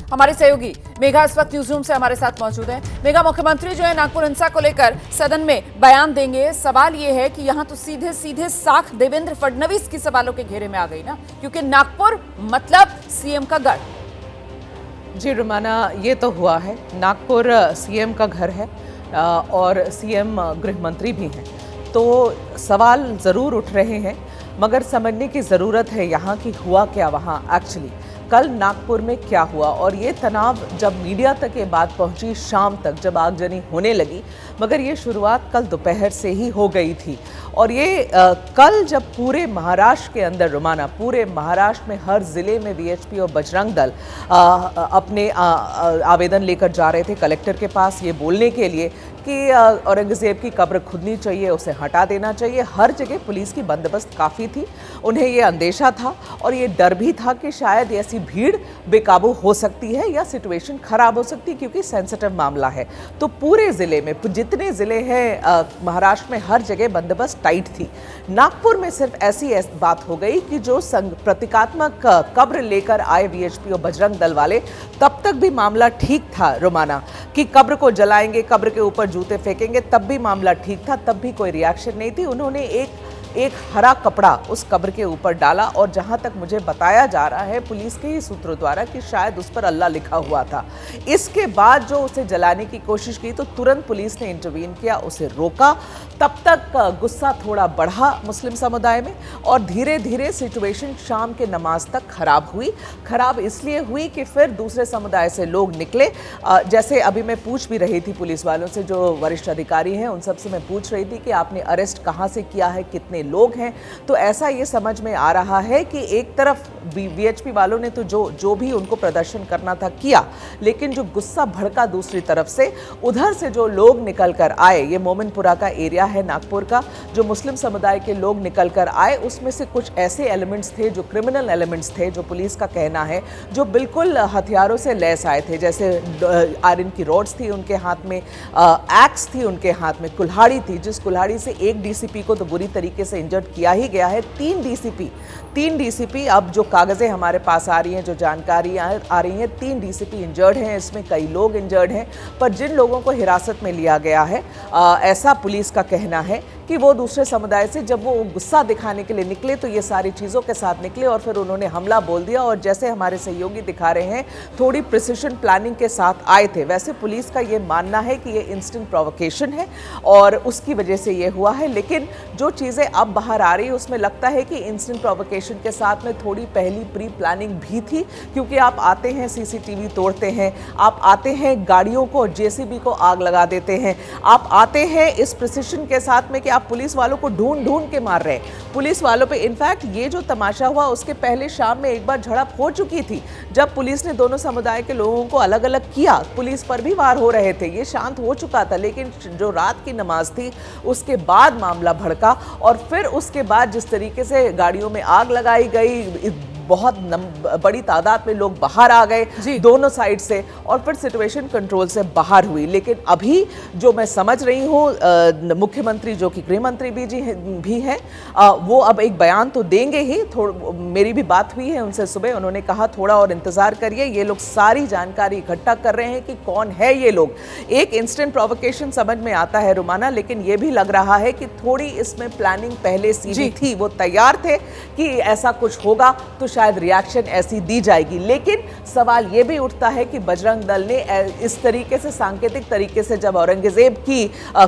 हमारे सहयोगी मेघा इस वक्त न्यूज रूम से हमारे साथ मौजूद है। मेघा, मुख्यमंत्री जो है नागपुर हिंसा को लेकर सदन में बयान देंगे। सवाल ये है कि यहाँ तो सीधे सीधे साख देवेंद्र फडणवीस की सवालों के घेरे में आ गई ना, क्योंकि नागपुर मतलब सीएम का गढ़। जी रुमाना, ये तो हुआ है। नागपुर सीएम का घर है और सीएम गृह मंत्री भी हैं, तो सवाल ज़रूर उठ रहे हैं, मगर समझने की ज़रूरत है यहाँ की हुआ क्या वहाँ एक्चुअली। कल नागपुर में क्या हुआ और ये तनाव जब मीडिया तक ये बात पहुंची शाम तक, जब आगजनी होने लगी, मगर ये शुरुआत कल दोपहर से ही हो गई थी। और ये कल जब पूरे महाराष्ट्र के अंदर रुमाना, पूरे महाराष्ट्र में हर ज़िले में वीएचपी और बजरंग दल अपने आवेदन लेकर जा रहे थे कलेक्टर के पास, ये बोलने के लिए कि औरंगजेब की कब्र खुदनी चाहिए, उसे हटा देना चाहिए। हर जगह पुलिस की बंदोबस्त काफ़ी थी। उन्हें ये अंदेशा था और ये डर भी था कि शायद ऐसी भीड़ बेकाबू हो सकती है या सिचुएशन खराब हो सकती है, क्योंकि सेंसिटिव मामला है। तो पूरे ज़िले में, जितने ज़िले हैं महाराष्ट्र में, हर जगह बंदोबस्त टाइट थी। नागपुर में सिर्फ ऐसी बात हो गई कि जो प्रतीकात्मक कब्र लेकर आए वीएचपी और बजरंग दल वाले, तब तक भी मामला ठीक था रुमाना, कि कब्र को जलाएंगे, कब्र के ऊपर जूते फेंकेंगे, तब भी मामला ठीक था, तब भी कोई रिएक्शन नहीं थी। उन्होंने एक हरा कपड़ा उस कब्र के ऊपर डाला और जहां तक मुझे बताया जा रहा है पुलिस के ही सूत्रों द्वारा कि शायद उस पर अल्लाह लिखा हुआ था। इसके बाद जो उसे जलाने की कोशिश की तो तुरंत पुलिस ने इंटरवीन किया, उसे रोका। तब तक गुस्सा थोड़ा बढ़ा मुस्लिम समुदाय में और धीरे धीरे सिचुएशन शाम के नमाज तक खराब हुई। खराब इसलिए हुई कि फिर दूसरे समुदाय से लोग निकले। जैसे अभी मैं पूछ भी रही थी पुलिस वालों से, जो वरिष्ठ अधिकारी हैं उन सबसे मैं पूछ रही थी कि आपने अरेस्ट कहाँ से किया है, कितने लोग हैं। तो ऐसा ये समझ में आ रहा है कि एक तरफ वीएचपी वालों ने तो जो भी उनको प्रदर्शन करना था किया, लेकिन जो गुस्सा भड़का दूसरी तरफ से, उधर से जो लोग निकल कर आए, ये मोमिनपुरा का एरिया है नागपुर का, जो मुस्लिम समुदाय के लोग निकल कर आए, उसमें से कुछ ऐसे एलिमेंट्स थे जो क्रिमिनल एलिमेंट्स थे, जो पुलिस का कहना है, जो बिल्कुल हथियारों से लैस आए थे। जैसे आयरन की रॉड्स थी उनके हाथ में, एक्स थी उनके हाथ में, कुल्हाड़ी थी, जिस कुल्हाड़ी से एक डीसीपी को तो बुरी तरीके से इंजर्ड किया ही गया है। तीन डीसीपी अब जो कागजें हमारे पास आ रही हैं, जो जानकारी आ रही है, 3 डीसीपी इंजर्ड हैं, इसमें कई लोग इंजर्ड हैं। पर जिन लोगों को हिरासत में लिया गया है, ऐसा पुलिस का कहना है कि वो दूसरे समुदाय से जब वो गुस्सा दिखाने के लिए निकले तो ये सारी चीज़ों के साथ निकले और फिर उन्होंने हमला बोल दिया। और जैसे हमारे सहयोगी दिखा रहे हैं, थोड़ी प्रिसिशन प्लानिंग के साथ आए थे। वैसे पुलिस का ये मानना है कि ये इंस्टेंट प्रोवोकेशन है और उसकी वजह से ये हुआ है, लेकिन जो चीज़ें अब बाहर आ रही है उसमें लगता है कि इंस्टेंट प्रोवोकेशन के साथ में थोड़ी पहली प्री प्लानिंग भी थी। क्योंकि आप आते हैं, सीसीटीवी तोड़ते हैं, आप आते हैं गाड़ियों को, जेसीबी को आग लगा देते हैं, आप आते हैं इस प्रिसिशन के साथ में कि आप पुलिस वालों को ढूंढ के मार रहे हैं। पुलिस वालों पे इनफैक्ट ये जो तमाशा हुआ उसके पहले शाम में एक बार झड़प हो चुकी थी, जब पुलिस ने दोनों समुदाय के लोगों को अलग अलग किया, पुलिस पर भी वार हो रहे थे, ये शांत हो चुका था। लेकिन जो रात की नमाज थी उसके बाद मामला भड़का और फिर उसके बाद जिस तरीके से गाड़ियों में आग लगाई गई, बहुत बड़ी तादाद में लोग बाहर आ गए दोनों साइड से और फिर सिचुएशन कंट्रोल से बाहर हुई। लेकिन अभी जो मैं समझ रही हूँ, मुख्यमंत्री जो कि गृह मंत्री भी हैं, वो अब एक बयान तो देंगे ही। मेरी भी बात हुई है उनसे सुबह, उन्होंने कहा थोड़ा और इंतजार करिए, ये लोग सारी जानकारी इकट्ठा कर रहे हैं कि कौन है ये लोग। एक इंस्टेंट प्रोवोकेशन समझ में आता है रुमाना, लेकिन ये भी लग रहा है कि थोड़ी इसमें प्लानिंग पहले से ही थी। वो तैयार थे कि ऐसा कुछ होगा तो शायद रिएक्शन ऐसी दी जाएगी। लेकिन सवाल यह भी उठता है कि बजरंग दल ने इस तरीके से, सांकेतिक तरीके से जब औरंगजेब की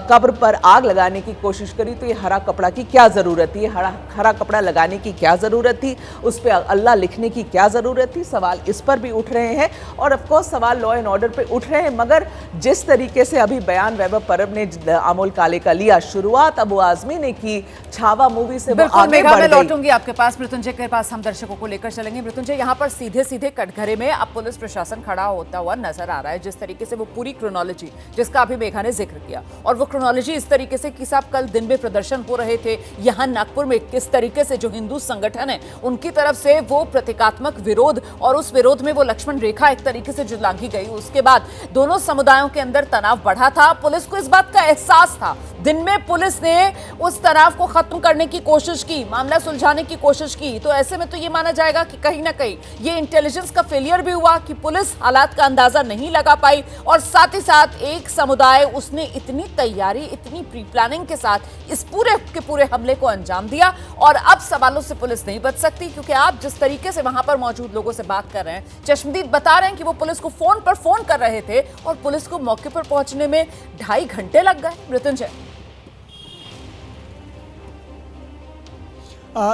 कब्र पर आग लगाने की कोशिश करी तो ये हरा कपड़ा की क्या जरूरत थी, हरा कपड़ा लगाने की क्या जरूरत थी, उस पर अल्लाह लिखने की क्या जरूरत थी। सवाल इस पर भी उठ रहे हैं और ऑफ कोर्स सवाल लॉ एंड ऑर्डर पे उठ रहे हैं। मगर जिस तरीके से अभी बयान वैभव परब ने अमोल काले का लिया, शुरुआत अबू आजमी ने की छावा मूवी से, आगे बढ़ गई। लौटूंगी आपके पास, मृत्युंजय के पास हम दर्शकों को लेकर चलेंगे। मृत्युंजय, यहाँ पर सीधे सीधे कटघरे में अब पुलिस प्रशासन खड़ा होता हुआ नजर आ रहा है। जिस तरीके से वो पूरी क्रोनोलॉजी जिसका अभी मेघा ने जिक्र किया, और वो क्रोनोलॉजी इस तरीके से कि साहब कल दिन में प्रदर्शन हो रहे थे यहाँ नागपुर में, किस तरीके से जो हिंदू संगठन है उनकी तरफ से वो प्रतीकात्मक विरोध, और उस विरोध में वो लक्ष्मण रेखा एक तरीके से जो लांघी गई, उसके बाद दोनों समुदायों के अंदर तनाव बढ़ा था। पुलिस को इस बात का एहसास था। दिन में पुलिस ने उस तनाव को खत्म करने की कोशिश की, मामला सुलझाने की कोशिश की, तो ऐसे में तो ये माना जाए जाएगा कि कहीं ना कहीं ये इंटेलिजेंस का फेलियर भी हुआ कि पुलिस हालात का अंदाजा नहीं लगा पाई, और साथ ही साथ एक समुदाय उसने इतनी तैयारी, इतनी प्री प्लानिंग के साथ इस पूरे के पूरे हमले को अंजाम दिया, और अब सवालों से पुलिस नहीं बच सकती। क्योंकि आप जिस तरीके से वहां पर मौजूद लोगों से बात कर रहे हैं, चश्मदीद बता रहे हैं कि वो पुलिस को फोन पर फोन कर रहे थे और पुलिस को मौके पर पहुंचने में 2.5 घंटे लग गए। मृत्युंजय,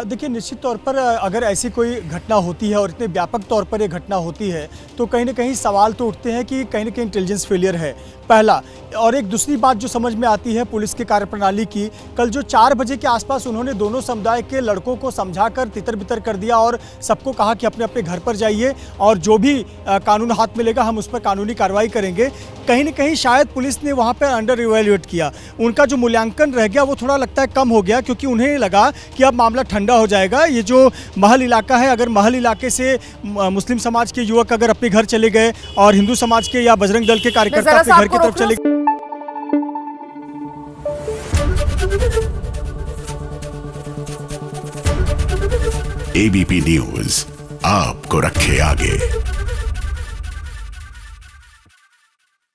देखिए, निश्चित तौर पर अगर ऐसी कोई घटना होती है और इतने व्यापक तौर पर ये घटना होती है तो कहीं ना कहीं सवाल तो उठते हैं कि कहीं ना कहीं इंटेलिजेंस फेलियर है, पहला। और एक दूसरी बात जो समझ में आती है पुलिस की कार्यप्रणाली की, कल जो 4 बजे के आसपास उन्होंने दोनों समुदाय के लड़कों को समझाकर तितर बितर कर दिया और सबको कहा कि अपने अपने घर पर जाइए और जो भी कानून हाथ मिलेगा हम उस पर कानूनी कार्रवाई करेंगे। कहीं ना कहीं शायद पुलिस ने वहाँ पर अंडर इवेल्युएट किया, उनका जो मूल्यांकन रह गया वो थोड़ा लगता है कम हो गया, क्योंकि उन्हें लगा कि अब मामला ठंडा हो जाएगा। ये जो महल इलाका है, अगर महल इलाके से मुस्लिम समाज के युवक अगर अपने घर चले गए और हिंदू समाज के या बजरंग दल के कार्यकर्ता अपने घर की तरफ चले गए। एबीपी न्यूज आपको रखे आगे।